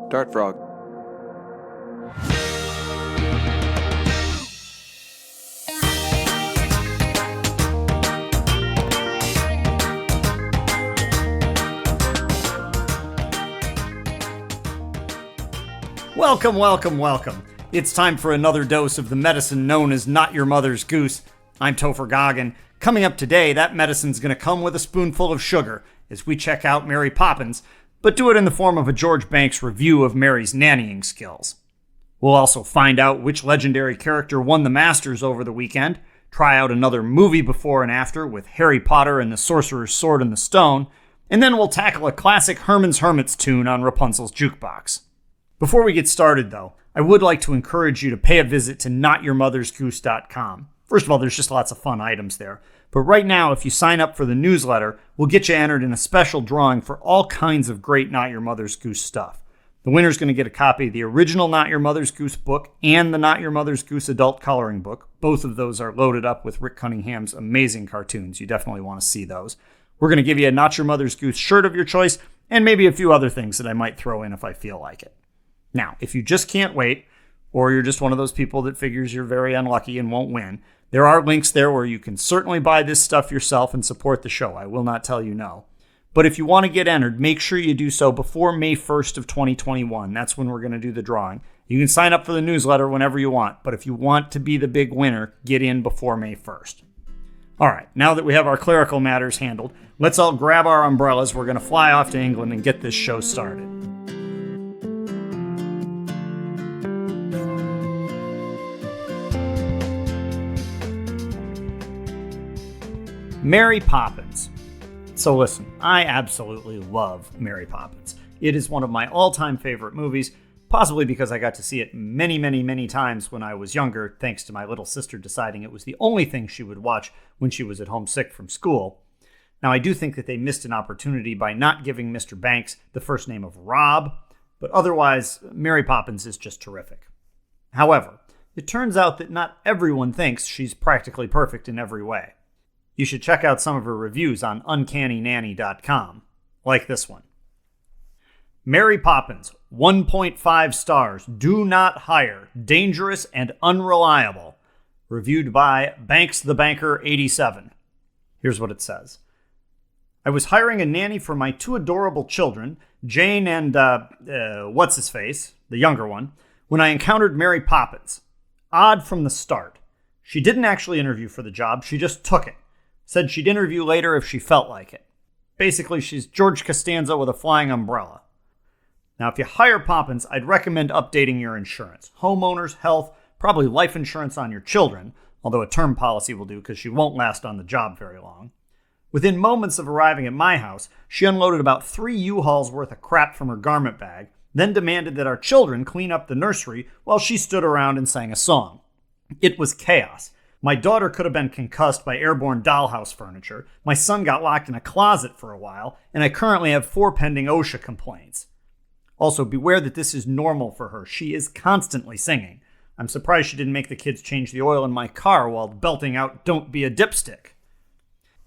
Dart frog. Welcome, welcome, welcome. It's time for another dose of the medicine known as Not Your Mother's Goose. I'm Topher Goggin. Coming up today, that medicine's going to come with a spoonful of sugar as we check out Mary Poppins, but do it in the form of a George Banks review of Mary's nannying skills. We'll also find out which legendary character won the Masters over the weekend, try out another movie before and after with Harry Potter and the Sorcerer's Sword and the Stone, and then we'll tackle a classic Herman's Hermits tune on Rapunzel's Jukebox. Before we get started, though, I would like to encourage you to pay a visit to notyourmothersgoose.com. First of all, there's just lots of fun items there. But right now, if you sign up for the newsletter, we'll get you entered in a special drawing for all kinds of great Not Your Mother's Goose stuff. The winner's going to get a copy of the original Not Your Mother's Goose book and the Not Your Mother's Goose adult coloring book. Both of those are loaded up with Rick Cunningham's amazing cartoons. You definitely want to see those. We're going to give you a Not Your Mother's Goose shirt of your choice and maybe a few other things that I might throw in if I feel like it. Now, if you just can't wait, or you're just one of those people that figures you're very unlucky and won't win, there are links there where you can certainly buy this stuff yourself and support the show. I will not tell you no. But if you want to get entered, make sure you do so before May 1st of 2021. That's when we're going to do the drawing. You can sign up for the newsletter whenever you want, but if you want to be the big winner, get in before May 1st. All right, now that we have our clerical matters handled, let's all grab our umbrellas. We're going to fly off to England and get this show started. Mary Poppins. So listen, I absolutely love Mary Poppins. It is one of my all-time favorite movies, possibly because I got to see it many, many, many times when I was younger, thanks to my little sister deciding it was the only thing she would watch when she was at home sick from school. Now, I do think that they missed an opportunity by not giving Mr. Banks the first name of Rob, but otherwise, Mary Poppins is just terrific. However, it turns out that not everyone thinks she's practically perfect in every way. You should check out some of her reviews on uncannynanny.com, like this one. Mary Poppins, 1.5 stars, do not hire, dangerous and unreliable. Reviewed by Banks the Banker 87. Here's what it says. I was hiring a nanny for my two adorable children, Jane and, what's-his-face, the younger one, when I encountered Mary Poppins. Odd from the start. She didn't actually interview for the job, she just took it. Said she'd interview later if she felt like it. Basically, she's George Costanza with a flying umbrella. Now, if you hire Poppins, I'd recommend updating your insurance. Homeowners, health, probably life insurance on your children, although a term policy will do because she won't last on the job very long. Within moments of arriving at my house, she unloaded about 3 U-Hauls worth of crap from her garment bag, then demanded that our children clean up the nursery while she stood around and sang a song. It was chaos. My daughter could have been concussed by airborne dollhouse furniture. My son got locked in a closet for a while, and I currently have 4 pending OSHA complaints. Also, beware that this is normal for her. She is constantly singing. I'm surprised she didn't make the kids change the oil in my car while belting out "Don't be a dipstick."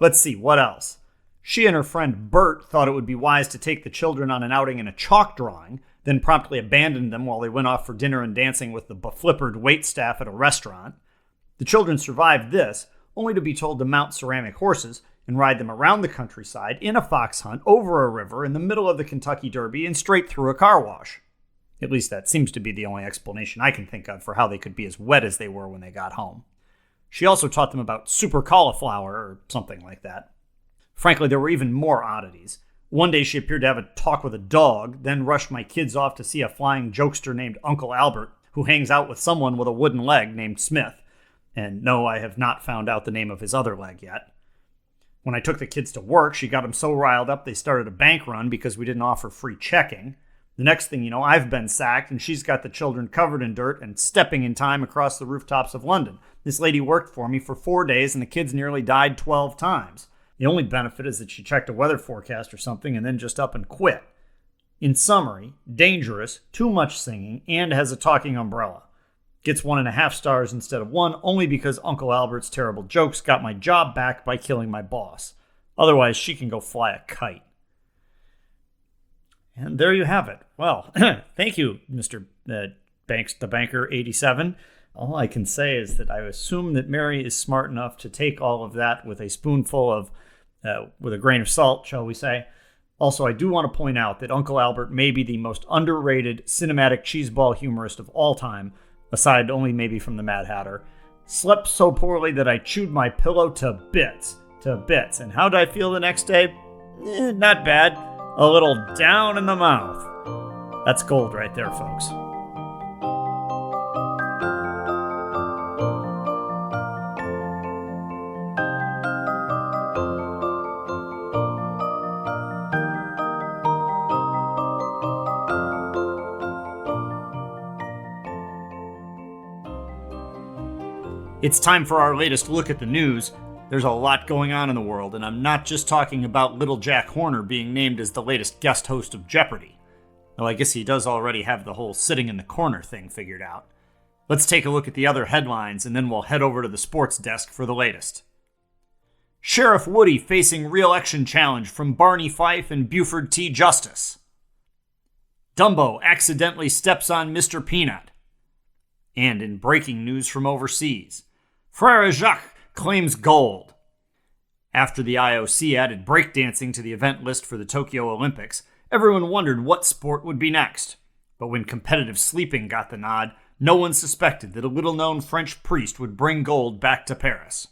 Let's see, what else? She and her friend Bert thought it would be wise to take the children on an outing in a chalk drawing, then promptly abandoned them while they went off for dinner and dancing with the beflippered waitstaff at a restaurant. The children survived this, only to be told to mount ceramic horses and ride them around the countryside in a fox hunt over a river in the middle of the Kentucky Derby and straight through a car wash. At least that seems to be the only explanation I can think of for how they could be as wet as they were when they got home. She also taught them about super cauliflower or something like that. Frankly, there were even more oddities. One day she appeared to have a talk with a dog, then rushed my kids off to see a flying jokester named Uncle Albert, who hangs out with someone with a wooden leg named Smith. And no, I have not found out the name of his other leg yet. When I took the kids to work, she got them so riled up they started a bank run because we didn't offer free checking. The next thing you know, I've been sacked and she's got the children covered in dirt and stepping in time across the rooftops of London. This lady worked for me for 4 days and the kids nearly died 12 times. The only benefit is that she checked a weather forecast or something and then just up and quit. In summary, dangerous, too much singing, and has a talking umbrella. Gets 1.5 stars instead of 1 only because Uncle Albert's terrible jokes got my job back by killing my boss. Otherwise, she can go fly a kite. And there you have it. Well, thank you, Mr. Banks, the Banker 87. All I can say is that I assume that Mary is smart enough to take all of that with a spoonful of, with a grain of salt, shall we say. Also, I do want to point out that Uncle Albert may be the most underrated cinematic cheeseball humorist of all time, aside only maybe from the Mad Hatter. Slept so poorly that I chewed my pillow to bits. And how did I feel the next day? Not bad. A little down in the mouth. That's gold right there, folks. It's time for our latest look at the news. There's a lot going on in the world, and I'm not just talking about little Jack Horner being named as the latest guest host of Jeopardy! Well, I guess he does already have the whole sitting in the corner thing figured out. Let's take a look at the other headlines, and then we'll head over to the sports desk for the latest. Sheriff Woody facing re-election challenge from Barney Fife and Buford T. Justice. Dumbo accidentally steps on Mr. Peanut. And in breaking news from overseas, Frere Jacques claims gold. After the IOC added breakdancing to the event list for the Tokyo Olympics, everyone wondered what sport would be next. But when competitive sleeping got the nod, no one suspected that a little-known French priest would bring gold back to Paris.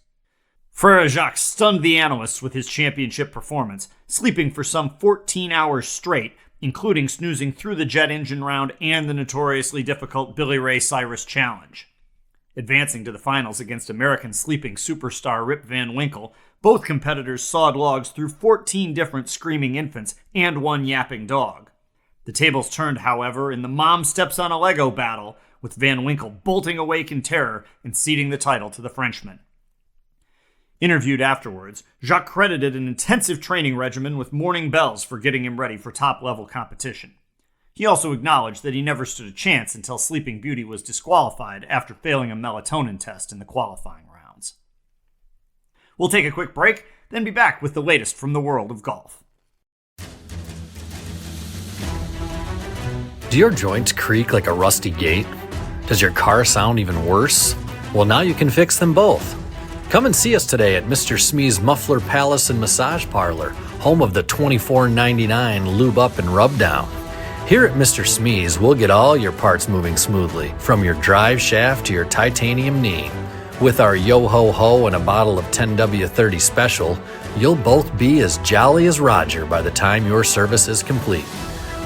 Frere Jacques stunned the analysts with his championship performance, sleeping for some 14 hours straight, including snoozing through the jet engine round and the notoriously difficult Billy Ray Cyrus challenge. Advancing to the finals against American sleeping superstar Rip Van Winkle, both competitors sawed logs through 14 different screaming infants and one yapping dog. The tables turned, however, in the mom steps on a Lego battle, with Van Winkle bolting awake in terror and ceding the title to the Frenchman. Interviewed afterwards, Jacques credited an intensive training regimen with morning bells for getting him ready for top-level competition. He also acknowledged that he never stood a chance until Sleeping Beauty was disqualified after failing a melatonin test in the qualifying rounds. We'll take a quick break, then be back with the latest from the world of golf. Do your joints creak like a rusty gate? Does your car sound even worse? Well, now you can fix them both. Come and see us today at Mr. Smee's Muffler Palace and Massage Parlor, home of the $24.99 Lube Up and Rub Down. Here at Mr. Smee's, we'll get all your parts moving smoothly, from your drive shaft to your titanium knee. With our yo-ho-ho and a bottle of 10W30 special, you'll both be as jolly as Roger by the time your service is complete.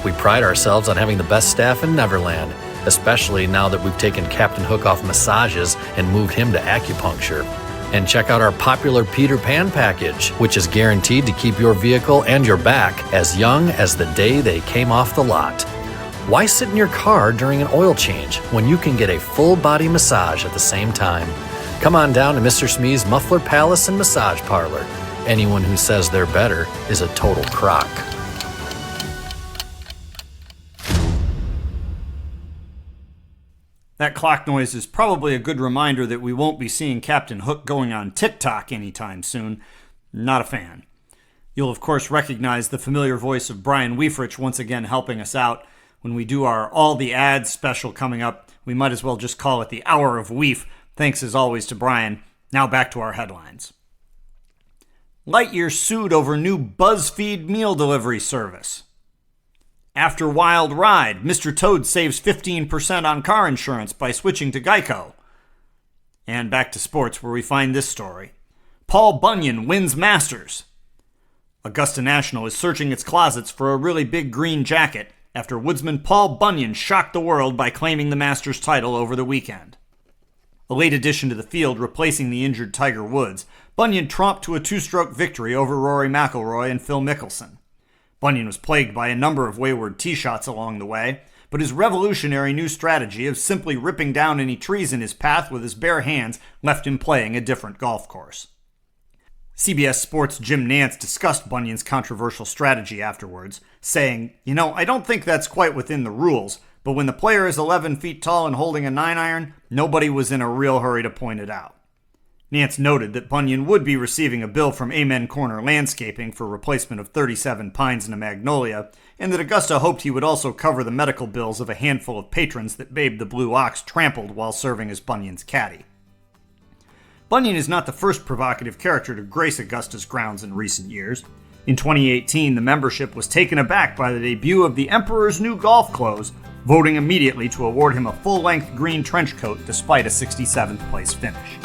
We pride ourselves on having the best staff in Neverland, especially now that we've taken Captain Hook off massages and moved him to acupuncture. And check out our popular Peter Pan package, which is guaranteed to keep your vehicle and your back as young as the day they came off the lot. Why sit in your car during an oil change when you can get a full body massage at the same time? Come on down to Mr. Smee's Muffler Palace and Massage Parlor. Anyone who says they're better is a total crock. That clock noise is probably a good reminder that we won't be seeing Captain Hook going on TikTok anytime soon. Not a fan. You'll of course recognize the familiar voice of Brian Weifrich once again helping us out. When we do our All the Ads special coming up, we might as well just call it the Hour of Weef. Thanks as always to Brian. Now back to our headlines. Lightyear sued over new BuzzFeed meal delivery service. After Wild Ride, Mr. Toad saves 15% on car insurance by switching to Geico. And back to sports, where we find this story. Paul Bunyan wins Masters. Augusta National is searching its closets for a really big green jacket after woodsman Paul Bunyan shocked the world by claiming the Masters title over the weekend. A late addition to the field replacing the injured Tiger Woods, Bunyan tromped to a two-stroke victory over Rory McIlroy and Phil Mickelson. Bunyan was plagued by a number of wayward tee shots along the way, but his revolutionary new strategy of simply ripping down any trees in his path with his bare hands left him playing a different golf course. CBS Sports' Jim Nantz discussed Bunyan's controversial strategy afterwards, saying, I don't think that's quite within the rules, but when the player is 11 feet tall and holding a 9-iron, nobody was in a real hurry to point it out. Nance noted that Bunyan would be receiving a bill from Amen Corner Landscaping for replacement of 37 pines and a magnolia, and that Augusta hoped he would also cover the medical bills of a handful of patrons that Babe the Blue Ox trampled while serving as Bunyan's caddy. Bunyan is not the first provocative character to grace Augusta's grounds in recent years. In 2018, the membership was taken aback by the debut of the Emperor's new golf clothes, voting immediately to award him a full-length green trench coat despite a 67th place finish.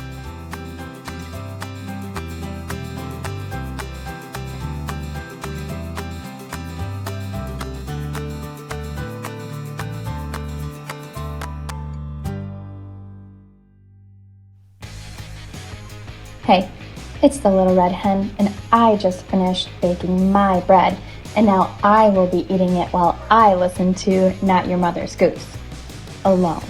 Hey, it's the Little Red Hen, and I just finished baking my bread, and now I will be eating it while I listen to Not Your Mother's Goose. Alone.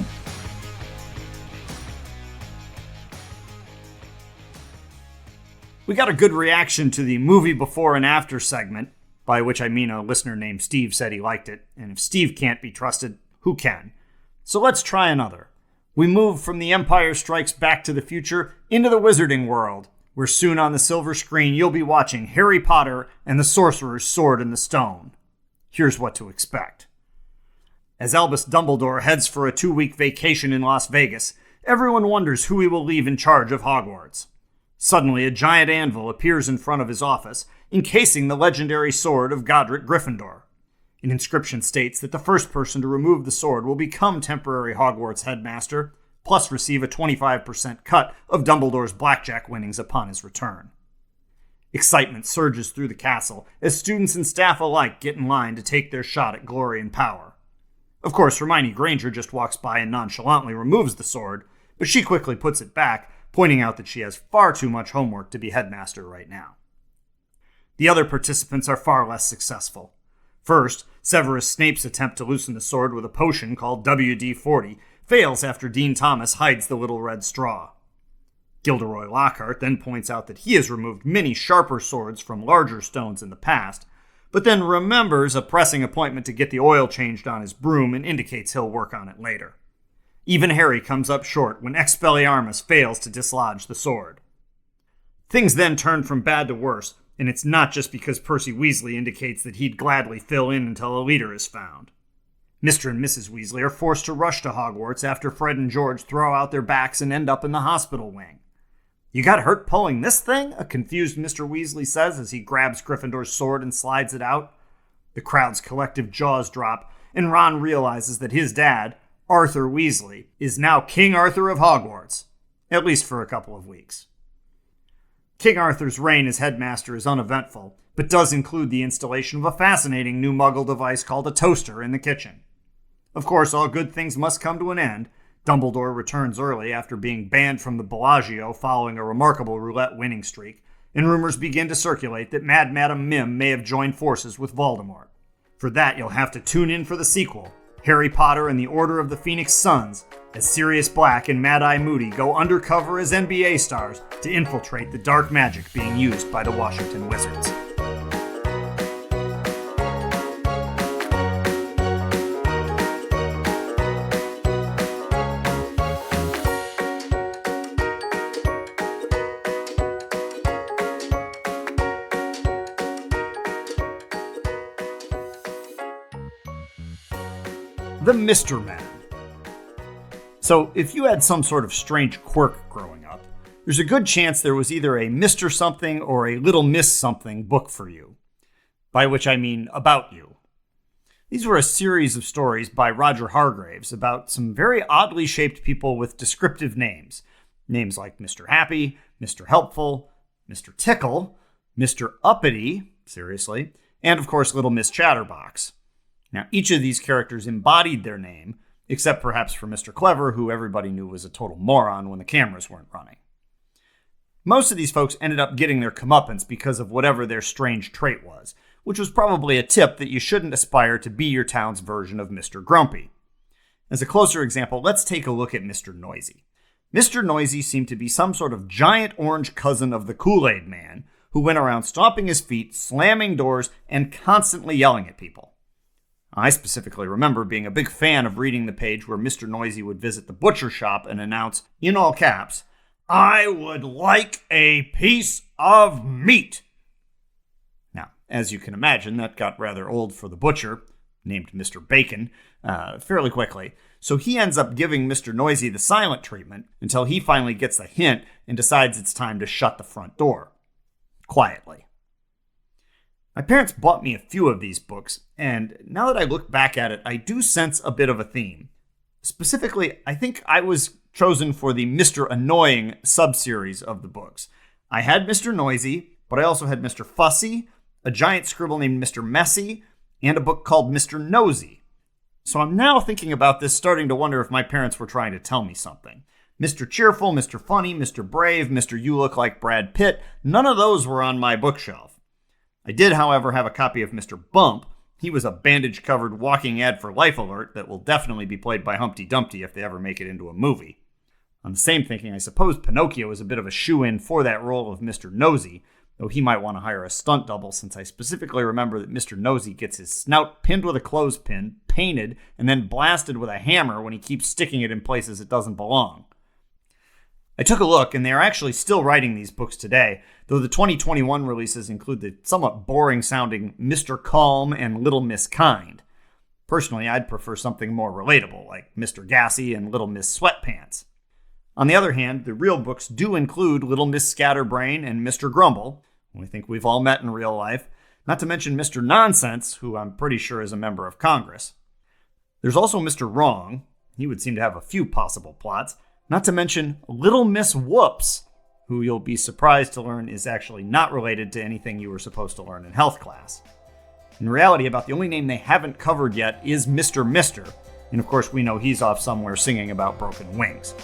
We got a good reaction to the movie before and after segment, by which I mean a listener named Steve said he liked it, and if Steve can't be trusted, who can? So let's try another. We move from The Empire Strikes Back to the Future into the Wizarding World, where soon on the silver screen you'll be watching Harry Potter and the Sorcerer's Sword in the Stone. Here's what to expect. As Albus Dumbledore heads for a 2-week vacation in Las Vegas, everyone wonders who he will leave in charge of Hogwarts. Suddenly, a giant anvil appears in front of his office, encasing the legendary sword of Godric Gryffindor. An inscription states that the first person to remove the sword will become temporary Hogwarts headmaster, plus receive a 25% cut of Dumbledore's blackjack winnings upon his return. Excitement surges through the castle as students and staff alike get in line to take their shot at glory and power. Of course, Hermione Granger just walks by and nonchalantly removes the sword, but she quickly puts it back, pointing out that she has far too much homework to be headmaster right now. The other participants are far less successful. First, Severus Snape's attempt to loosen the sword with a potion called WD-40 fails after Dean Thomas hides the little red straw. Gilderoy Lockhart then points out that he has removed many sharper swords from larger stones in the past, but then remembers a pressing appointment to get the oil changed on his broom and indicates he'll work on it later. Even Harry comes up short when Expelliarmus fails to dislodge the sword. Things then turn from bad to worse, and it's not just because Percy Weasley indicates that he'd gladly fill in until a leader is found. Mr. and Mrs. Weasley are forced to rush to Hogwarts after Fred and George throw out their backs and end up in the hospital wing. "You got hurt pulling this thing?" a confused Mr. Weasley says as he grabs Gryffindor's sword and slides it out. The crowd's collective jaws drop, and Ron realizes that his dad, Arthur Weasley, is now King Arthur of Hogwarts, at least for a couple of weeks. King Arthur's reign as headmaster is uneventful, but does include the installation of a fascinating new muggle device called a toaster in the kitchen. Of course, all good things must come to an end. Dumbledore returns early after being banned from the Bellagio following a remarkable roulette winning streak, and rumors begin to circulate that Mad Madam Mim may have joined forces with Voldemort. For that, you'll have to tune in for the sequel, Harry Potter and the Order of the Phoenix Suns, as Sirius Black and Mad-Eye Moody go undercover as NBA stars to infiltrate the dark magic being used by the Washington Wizards. The Mr. Man. So, if you had some sort of strange quirk growing up, there's a good chance there was either a Mr. Something or a Little Miss Something book for you. By which I mean about you. These were a series of stories by Roger Hargraves about some very oddly shaped people with descriptive names. Names like Mr. Happy, Mr. Helpful, Mr. Tickle, Mr. Uppity, seriously, and of course Little Miss Chatterbox. Now, each of these characters embodied their name, except perhaps for Mr. Clever, who everybody knew was a total moron when the cameras weren't running. Most of these folks ended up getting their comeuppance because of whatever their strange trait was, which was probably a tip that you shouldn't aspire to be your town's version of Mr. Grumpy. As a closer example, let's take a look at Mr. Noisy. Mr. Noisy seemed to be some sort of giant orange cousin of the Kool-Aid Man, who went around stomping his feet, slamming doors, and constantly yelling at people. I specifically remember being a big fan of reading the page where Mr. Noisy would visit the butcher shop and announce, in all caps, I would like a piece of meat. Now, as you can imagine, that got rather old for the butcher, named Mr. Bacon, fairly quickly. So he ends up giving Mr. Noisy the silent treatment until he finally gets the hint and decides it's time to shut the front door. Quietly. My parents bought me a few of these books, and now that I look back at it, I do sense a bit of a theme. Specifically, I think I was chosen for the Mr. Annoying sub-series of the books. I had Mr. Noisy, but I also had Mr. Fussy, a giant scribble named Mr. Messy, and a book called Mr. Nosy. So I'm now thinking about this, starting to wonder if my parents were trying to tell me something. Mr. Cheerful, Mr. Funny, Mr. Brave, Mr. You Look Like Brad Pitt, none of those were on my bookshelf. I did, however, have a copy of Mr. Bump. He was a bandage-covered walking ad for Life Alert that will definitely be played by Humpty Dumpty if they ever make it into a movie. On the same thinking, I suppose Pinocchio is a bit of a shoo-in for that role of Mr. Nosy, though he might want to hire a stunt double, since I specifically remember that Mr. Nosy gets his snout pinned with a clothespin, painted, and then blasted with a hammer when he keeps sticking it in places it doesn't belong. I took a look, and they are actually still writing these books today, though the 2021 releases include the somewhat boring-sounding Mr. Calm and Little Miss Kind. Personally, I'd prefer something more relatable, like Mr. Gassy and Little Miss Sweatpants. On the other hand, the real books do include Little Miss Scatterbrain and Mr. Grumble, who I think we've all met in real life, not to mention Mr. Nonsense, who I'm pretty sure is a member of Congress. There's also Mr. Wrong. He would seem to have a few possible plots, not to mention Little Miss Whoops, who you'll be surprised to learn is actually not related to anything you were supposed to learn in health class. In reality, about the only name they haven't covered yet is Mr. Mister, and of course we know he's off somewhere singing about broken wings.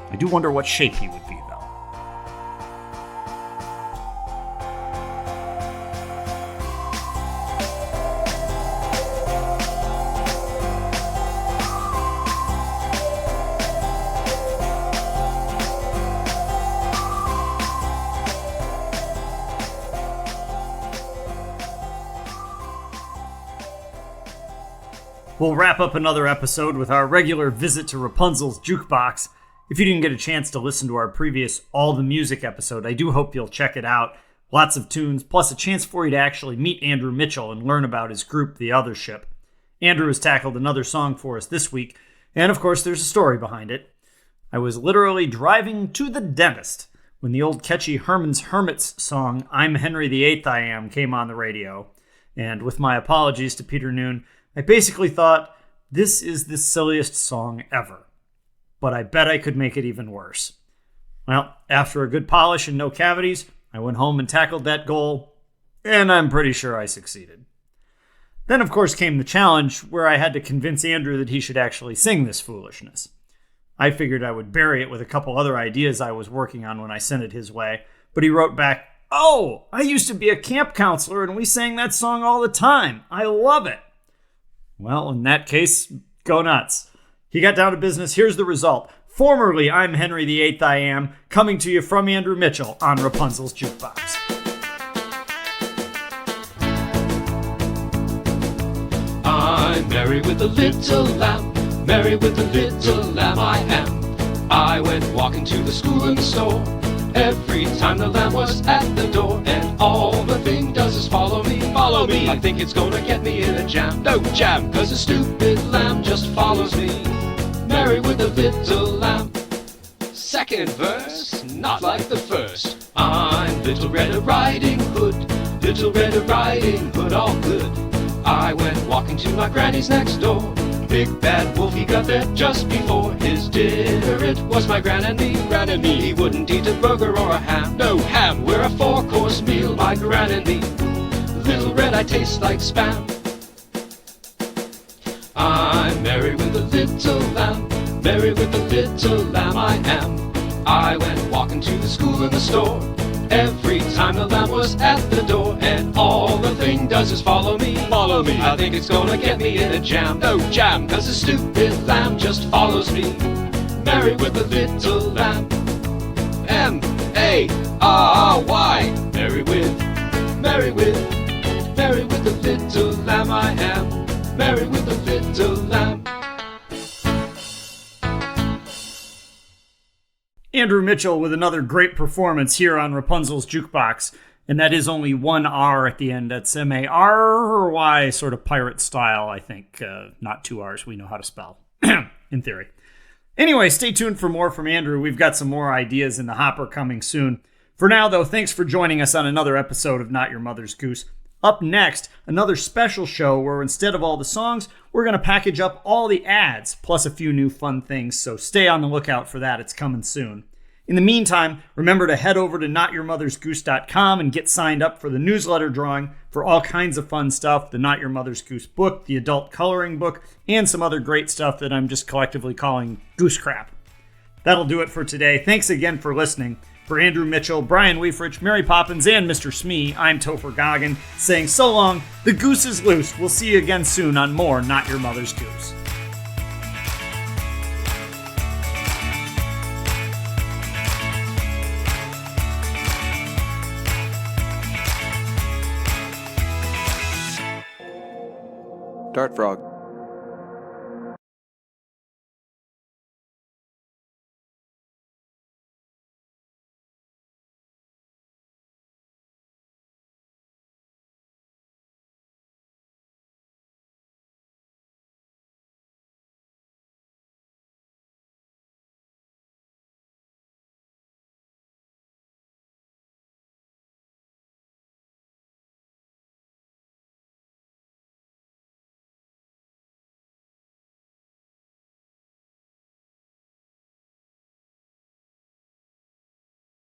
I do wonder what shape he would be, though. We'll wrap up another episode with our regular visit to Rapunzel's Jukebox. If you didn't get a chance to listen to our previous All the Music episode, I do hope you'll check it out. Lots of tunes, plus a chance for you to actually meet Andrew Mitchell and learn about his group, The Other Ship. Andrew has tackled another song for us this week, and of course there's a story behind it. I was literally driving to the dentist when the old catchy Herman's Hermits song, I'm Henry VIII I Am, came on the radio. And with my apologies to Peter Noon, I basically thought, this is the silliest song ever. But I bet I could make it even worse. Well, after a good polish and no cavities, I went home and tackled that goal, and I'm pretty sure I succeeded. Then, of course, came the challenge where I had to convince Andrew that he should actually sing this foolishness. I figured I would bury it with a couple other ideas I was working on when I sent it his way, but he wrote back, "Oh, I used to be a camp counselor and we sang that song all the time. I love it." Well, in that case, go nuts. He got down to business. Here's the result. Formerly, I'm Henry VIII I Am, coming to you from Andrew Mitchell on Rapunzel's Jukebox. I'm Mary with a little lamb, Mary with a little lamb I am. I went walking to the school and the store, every time the lamb was at the door, and all the thing does is follow me, follow me. I think it's gonna get me in a jam, no jam, cause a stupid lamb just follows me. Mary with a little lamb. Second verse, not like the first. I'm Little Red Riding Hood, Little Red Riding Hood, all good. I went walking to my granny's next door. Big bad wolf, he got there just before his dinner. It was my gran and me, gran and me. He wouldn't eat a burger or a ham, no ham. We're a 4-course meal, my gran and me. Little Red, I taste like Spam. I'm Mary with a little lamb, Mary with a little lamb I am. I went walking to the school and the store, every time the lamb was at the door, and all the thing does is follow me, follow me. I think it's gonna get me in a jam, no jam, cause the stupid lamb just follows me. Mary with a little lamb. M-A-R-R-Y. Mary with, Mary with, Mary with a little lamb I am. Mary with a little lamb. Andrew Mitchell with another great performance here on Rapunzel's Jukebox. And that is only one R at the end. That's M-A-R-Y, sort of pirate style, I think. Not two R's. We know how to spell, in theory. Anyway, stay tuned for more from Andrew. We've got some more ideas in the hopper coming soon. For now, though, thanks for joining us on another episode of Not Your Mother's Goose. Up next, another special show where instead of all the songs, we're going to package up all the ads, plus a few new fun things, so stay on the lookout for that. It's coming soon. In the meantime, remember to head over to notyourmothersgoose.com and get signed up for the newsletter drawing for all kinds of fun stuff, the Not Your Mother's Goose book, the adult coloring book, and some other great stuff that I'm just collectively calling goose crap. That'll do it for today. Thanks again for listening. For Andrew Mitchell, Brian Weifrich, Mary Poppins, and Mr. Smee, I'm Topher Goggin, saying so long, the goose is loose. We'll see you again soon on more Not Your Mother's Goose. Dart Frog.